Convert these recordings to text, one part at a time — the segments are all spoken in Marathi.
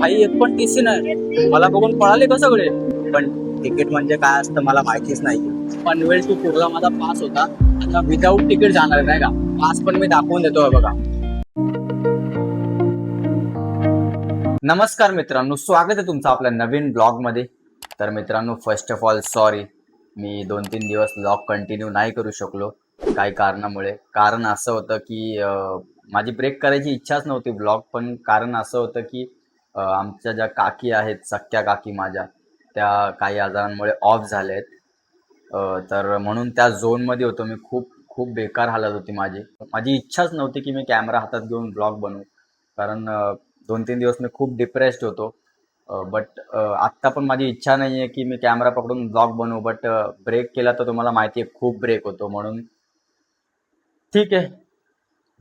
भाई एक पण टीसी नाही. मला बघून पळाले का सगळे. पण तिकीट म्हणजे काय असतं मला माहितीच नाही. पनवेल टू कुर्ला माझा पास होता. आता विदाऊट तिकीट जाणार नाही का. पास पण मी दाखवून देतोय बघा. नमस्कार मित्रांनो, स्वागत आहे तुमचं आपल्या नवीन ब्लॉग मध्ये. तर मित्रांनो, फर्स्ट ऑफ ऑल सॉरी, मी 2-3 दिवस ब्लॉग कंटिन्यू नाही करू शकलो काही कारणामुळे. कारण असं होतं की माझी ब्रेक करायची इच्छाच नव्हती ब्लॉग, पण कारण असं होतं की आमच्या ज्या काकी आहेत, सख्या काकी माझ्या, त्या काही आजारांमुळे ऑफ झाल्या आहेत. तर म्हणून त्या झोनमध्ये होतो मी. खूप खूप बेकार हालत होती माझी. माझी इच्छाच नव्हती की मी कॅमेरा हातात घेऊन ब्लॉग बनवू, कारण 2-3 दिवस मी खूप डिप्रेस्ड होतो. बट आत्ता पण माझी इच्छा नाही आहे की मी कॅमेरा पकडून ब्लॉग बनवू, बट ब्रेक केला तर तुम्हाला माहिती आहे खूप ब्रेक होतो, म्हणून ठीक आहे.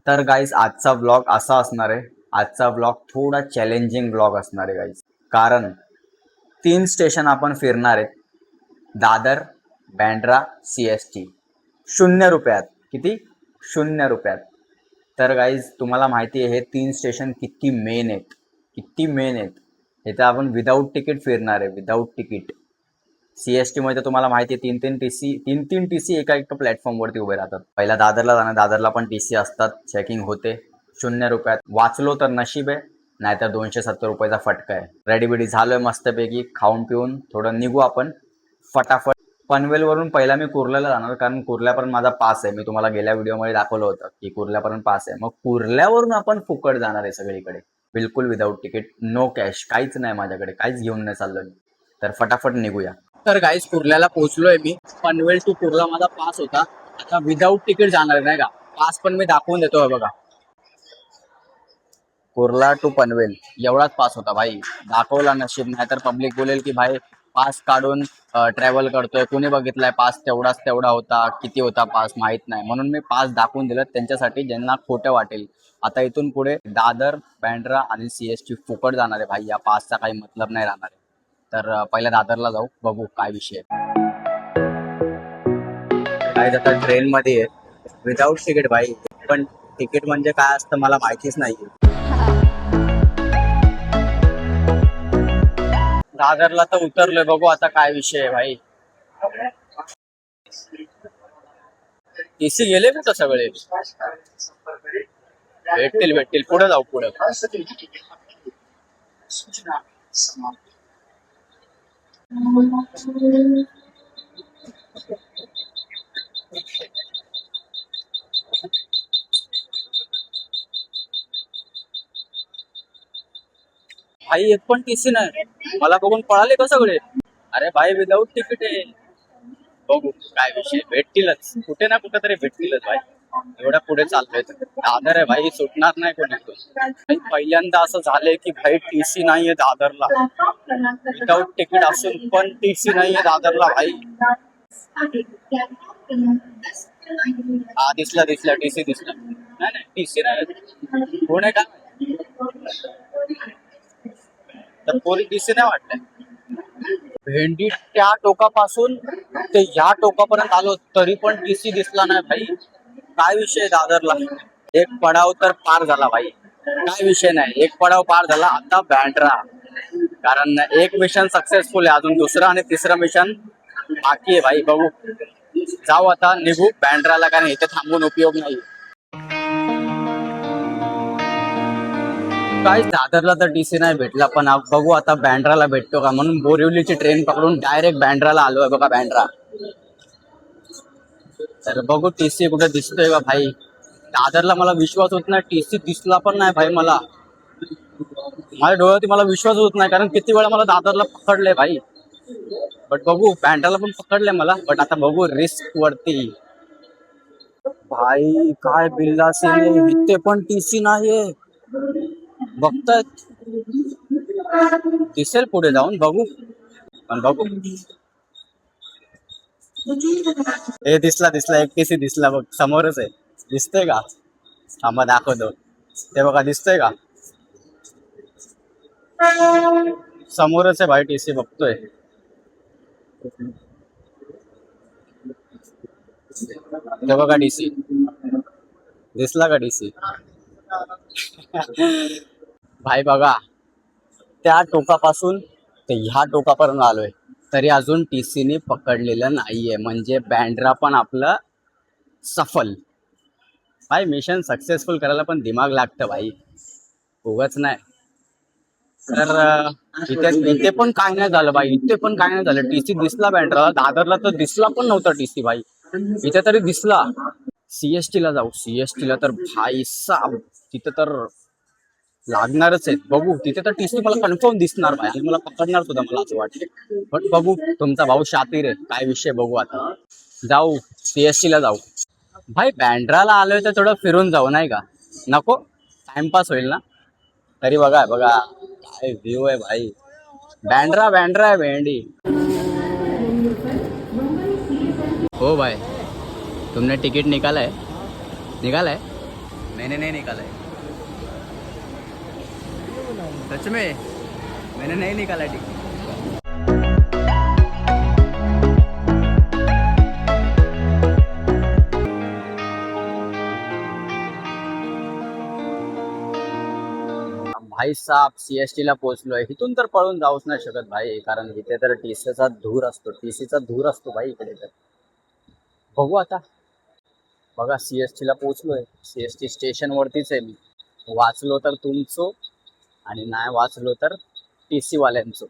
तर गाईज, आजचा ब्लॉग असा असणार आहे. आजचा ब्लॉग थोडा चॅलेंजिंग ब्लॉग असणार आहे गाईज. कारण 3 स्टेशन आपण फिरणार आहेत. दादर, बँड्रा, CST. 0 रुपयात. किती? 0 रुपयात. तर गाईज, तुम्हाला माहिती आहे हे 3 स्टेशन किती मेन आहेत, किती मेन आहेत. इथं आपण विदाऊट तिकीट फिरणार आहे, विदाऊट तिकीट. CST मध्ये तुम्हाला माहिती आहे 3-3 TC एका प्लॅटफॉर्मवरती उभे राहतात. पहिला दादरला जाणार, दादरला पण TC असतात, चेकिंग होते. 0 रुपयात वाचलो तर नशीब आहे, नाहीतर 270 रुपयाचा फटका आहे. रेडी बिडी झालोय मस्तपैकी, खाऊन पिऊन थोडं निघू आपण फटाफट. पनवेलवरून पहिला मी कुर्ल्याला जाणार, कारण कुर्ल्यापर्यंत माझा पास आहे. मी तुम्हाला गेल्या व्हिडिओमध्ये दाखवलं होतं की कुर्ल्यापर्यंत पास आहे. मग कुर्ल्यावरून आपण फुकट जाणार आहे सगळीकडे, बिलकुल विदाऊट तिकीट, नो कॅश, काहीच नाही माझ्याकडे, काहीच घेऊन नाही चाललो मी. तर फटाफट निघूया. तर गाईज, कुर्ल्याला पोहोचलोय मी. पनवेल टू कुर्ला माझा पास होता. आता विदाऊट तिकीट जाणार नाही का. पास पण मी दाखवून देतोय बघा. कुर्ला टू पनवेल एवढाच पास होता भाई. दाखवला नशीब, नाही तर पब्लिक बोलेल की भाई पास काढून ट्रॅव्हल करतोय. कुणी बघितलाय पास तेवढाच तेवढा होता, किती होता पास माहित नाही, म्हणून मी पास दाखवून दिलं त्यांच्यासाठी ज्यांना खोटं वाटेल. आता इथून पुढे दादर, बँड्रा आणि CST फुकट जाणार आहे भाई. या पासचा काही मतलब नाही राहणार आहे. तर पहिल्या दादरला जाऊ, बघू काय विषय आहे. काय आता ट्रेन मध्ये आहे, विदाऊट तिकीट भाई. पण तिकीट म्हणजे काय असतं मला माहितीच नाही. दादरला तर उतरलोय, बघू आता काय विषय आहे भाई. TC गेले कुठं सगळे. भेटतील भेटतील, पुढे जाऊ पुढे. भाई एक पण TC नाही. मला बघून पळाले का सगळे. अरे भाई विदाऊट तिकीट आहे. बघू काय विषय, भेटतीलच कुठे ना कुठे तरी भेटतीलच भाई. एवढ्या पुढे चाललोय दादर आहे भाई, सुटणार नाही कोणी. पहिल्यांदा असं झालंय की भाई TC नाहीये दादरला. विदाऊट तिकीट असून पण TC नाहीये दादरला भाई. हा दिसला दिसला, TC दिसला. नाही नाही, TC नाही. कोण आहे का. तर पोरी TC नाही वाटतंय. भेंडी त्या टोकापासून ते या टोकापर्यंत आलो तरी पण TC दिसला नाही भाई. काय विषय दादरला. एक पडाव तर पार झाला भाई. काय विषय नाही, एक पडाव पार झाला. आता बँड्रा, कारण एक मिशन सक्सेसफुल आहे, अजून दुसरं आणि तिसरं मिशन बाकी आहे भाई. बघू, जाऊ आता, निघू बँड्राला, कारण इथे थांबून उपयोग नाही. काय दादरला तर TC नाही भेटला, पण बघू आता बँड्राला भेटतो का. म्हणून बोरिवलीची ट्रेन पकडून डायरेक्ट बँड्राला आलोय बघा, बँड्रा. तर बघू TC कुठे दिसतोय का भाई. दादरला मला विश्वास होत नाही, TC दिसला पण नाही भाई. माझ्या डोळ्यात मला विश्वास होत नाही, कारण किती वेळा मला दादरला पकडलंय भाई. बट बघू, बँड्राला पण पकडलंय मला, बट आता बघू रिस्क वरती. भाई काय बिल्लास इथे पण TC नाहीये. बघताय, दिसेल पुढे जाऊन, बघू. पण बघू, हे दिसला दिसला, एक TC दिसला बघ, समोरच आहे. दिसतोय का. आम्हा दाखवतो, ते बघा दिसतोय का. समोरच आहे भाई TC, बघतोय. ते बघा TC दिसला का TC. भाई बघा, त्या टोकापासून ते ह्या टोकापर्यंत आलोय, तरी अजून TCने पकडलेलं नाहीये. म्हणजे बँड्रा पण आपलं सफल. भाई मिशन सक्सेसफुल करायला पण दिमाग लागतं भाई, उगाच नाही. तर इथे इथे पण काय नाही झालं भाई, इथे पण काय नाही झालं. TC दिसला बँड्राला, दादरला तर दिसला पण नव्हता TC भाई, इथे तरी दिसला. CST ला जाऊ, CST ला तर भाई साब तिथे तर लागणारच आहेत. बघू तिथे तर TC मला कन्फर्म दिसणार भाई, आणि मला पकडणार सुद्धा मला असं वाटते. पण बघू, तुमचा भाऊ शातीर आहे, काय विषय बघू आता. जाऊ CST ला जाऊ भाई. बँड्राला आलोय तर थोडं फिरून जाऊ नाही का, नको टाइमपास होईल ना. तरी बघा बघा काय व्ह्यू आहे भाई, बँड्रा बँड्रा है भेंडी. हो भाई, तुमने टिकट निकाला है? निकाला है? मैंने नहीं निकाला है. सच में मैंने नहीं निकाला टिकट. भाई साहेब CST ला पोहोचलोय. इथून तर पळून जाऊच नाही शकत भाई, कारण इथे तर TCचा धूर असतो, TCचा धूर असतो भाई इकडे. तर बघू आता. बघा CST ला पोहोचलोय, CST स्टेशन वरतीच आहे मी. वाचलो तर तुमचो, आणि नाही वाचलो तर TC वाल्यांचो.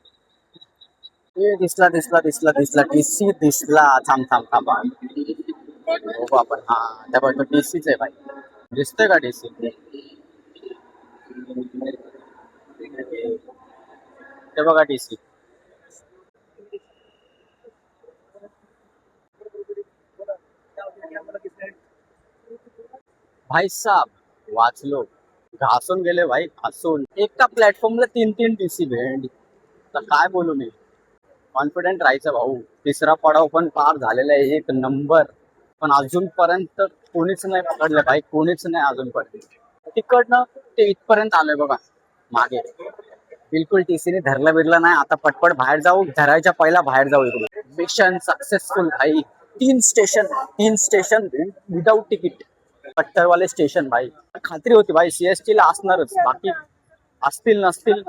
ए दिसला दिसला दिसला दिसला TC दिसला. थांब थांब थांबा, बघू आपण. हा त्या बघतो TCच आहे भाई, दिसतोय का TC? ते बघा TC. भाई साहब वाचलो, घासून गेले भाई, घासून. एका प्लॅटफॉर्मला तीन तीन TC भेंडी. तर काय बोलू मी, कॉन्फिडेंट राहायचं भाऊ. तिसरा पडाव पण पार झालेला आहे, एक नंबर. पण अजूनपर्यंत कोणीच नाही पकडलं भाई, कोणीच नाही अजूनपर्यंत. तिकडनं ते इथपर्यंत आलोय बघा मागे. बिलकुल TCने धरला बिरला नाही. आता पटपट बाहेर जाऊ, धरायच्या पहिला बाहेर जाऊ इकडून. मिशन सक्सेसफुल भाई. तीन स्टेशन विदाउट तिकीट. पट्टरवाले स्टेशन भाई. खात्री होती भाई CST ला असणारच, बाकी असतील नसतील.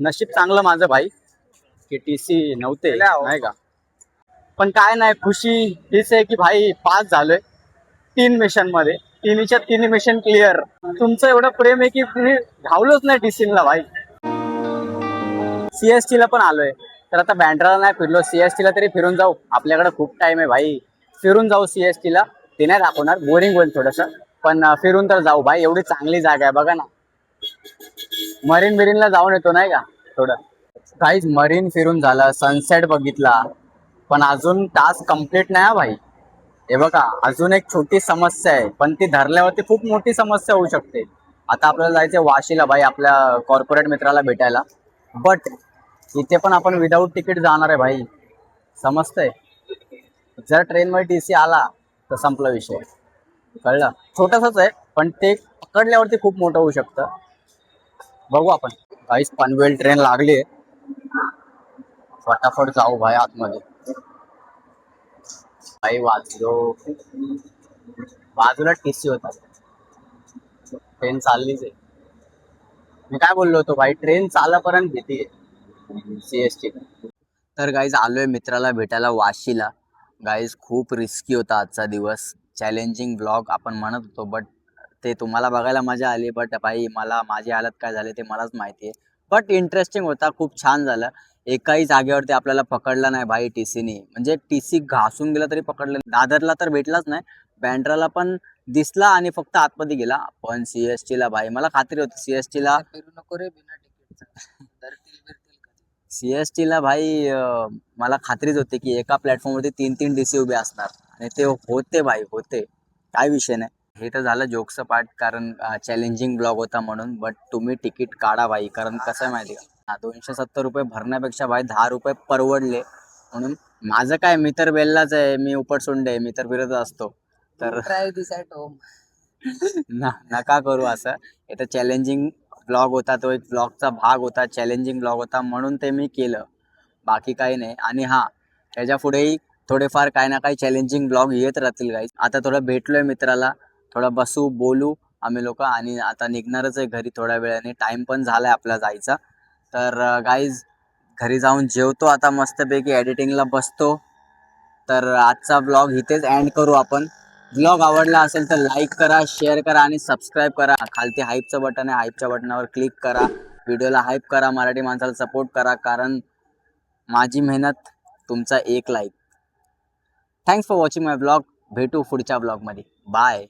नशीब चांगलं माझं भाई की TC नव्हते नाही का. पण काय नाही, खुशी हीच आहे की भाई पास झालोय 3 मिशन मध्ये. तिन्हीच्या तिन्ही मिशन क्लिअर. तुमचं एवढं प्रेम आहे की तुम्ही धावलोच नाही TC ला भाई. CST ला पण आलोय, तर आता बँड्राला नाही फिरलो, CST ला तरी फिरून जाऊ. आपल्याकडे खूप टाइम आहे भाई, फिरून जाऊ CST ला. ते नाही दाखवणार, बोरिंग होईल थोडस, पण फिरून तर जाऊ भाई. एवढी चांगली जागा आहे बघा ना. मरीन बिरीनला जाऊन येतो नाही का थोडं. काहीच मरीन फिरून झालं, सनसेट बघितला, पण अजून टास्क कम्प्लीट नाही हा भाई. हे बघा अजून एक छोटी समस्या आहे, पण ती धरल्यावरती खूप मोठी समस्या होऊ शकते. आता आपल्याला जायचं वाशीला भाई, आपल्या कॉर्पोरेट मित्राला भेटायला. बट इथे पण आपण विदाऊट तिकीट जाणार आहे भाई, समजतंय. जर ट्रेनमध्ये TC आला तर संपला विषय, कळलं. छोटसच आहे, पण ते पकडल्यावरती खूप मोठं होऊ शकतं. बघू आपण. काहीच पनवेल ट्रेन लागली, फटाफट जाऊ भाई आतमध्ये. भाई वाचलो, बाजूला TC होता. ट्रेन चाललीच आहे. मी काय बोललो होतो भाई, ट्रेन चालापर्यंत भीती आहे CST. तर गाईज आलोय मित्राला भेटायला वाशीला. गाईज खूप रिस्की होता आजचा दिवस, चॅलेंजिंग ब्लॉग आपण म्हणत होतो, बट ते तुम्हाला बघायला मजा आली. बट भाई मला माझी हालत काय झाली ते मलाच माहिती आहे. बट इंटरेस्टिंग होता, खूप छान झालं. एकाही जागेवरती आपल्याला पकडला नाही भाई TCने. म्हणजे TC घासून गेला तरी पकडलं. दादरला तर भेटलाच नाही, बँड्राला पण दिसला आणि फक्त आतमध्ये गेला. पण CST ला भाई मला खात्री होती, CST ला फिरू नको रे बिना तिकीटचं. CST ला भाई मला खात्रीच होती की एका प्लॅटफॉर्मवरती तीन तीन DC उभे असणार, आणि ते होते भाई, होते. काय विषय नाही. हे तर झालं जोकचं पार्ट, कारण चॅलेंजिंग ब्लॉग होता म्हणून. बट तुम्ही तिकीट काढा भाई, कारण कसं आहे माहिती का, 270 रुपये भरण्यापेक्षा भाई 10 रुपये परवडले. म्हणून माझं काय, मी तर बेल्लाच आहे, मी उपटसुंड आहे, मी तर फिरत असतो. तर नका करू असं. हे तर चॅलेंजिंग ब्लॉग होता, तो एक ब्लॉगचा भाग होता, चॅलेंजिंग ब्लॉग होता म्हणून ते मी केलं, बाकी काही नाही. आणि हां, त्याच्या पुढेही थोडेफार काही ना काही चॅलेंजिंग ब्लॉग येत राहतील गाईज. आता थोडं भेटलोय मित्राला, थोडं बसू बोलू आम्ही लोक, आणि आता निघणारच आहे घरी थोड्या वेळाने. टाइम पण झालाय आपला जायचा. तर गाईज घरी जाऊन जेवतो आता, मस्तपैकी एडिटिंगला बसतो. तर आजचा ब्लॉग इथेच एंड करू आपण. ब्लॉग आवडला असेल तर लाईक करा, शेअर करा आणि सबस्क्राईब करा. खालती हाईपचं बटन आहे, हाईपच्या बटनावर क्लिक करा. व्हिडिओला हाईप करा, मराठी माणसाला सपोर्ट करा, कारण माझी मेहनत तुमचा एक like. Thanks for watching my blog. भेटू पुढच्या ब्लॉगमध्ये. बाय.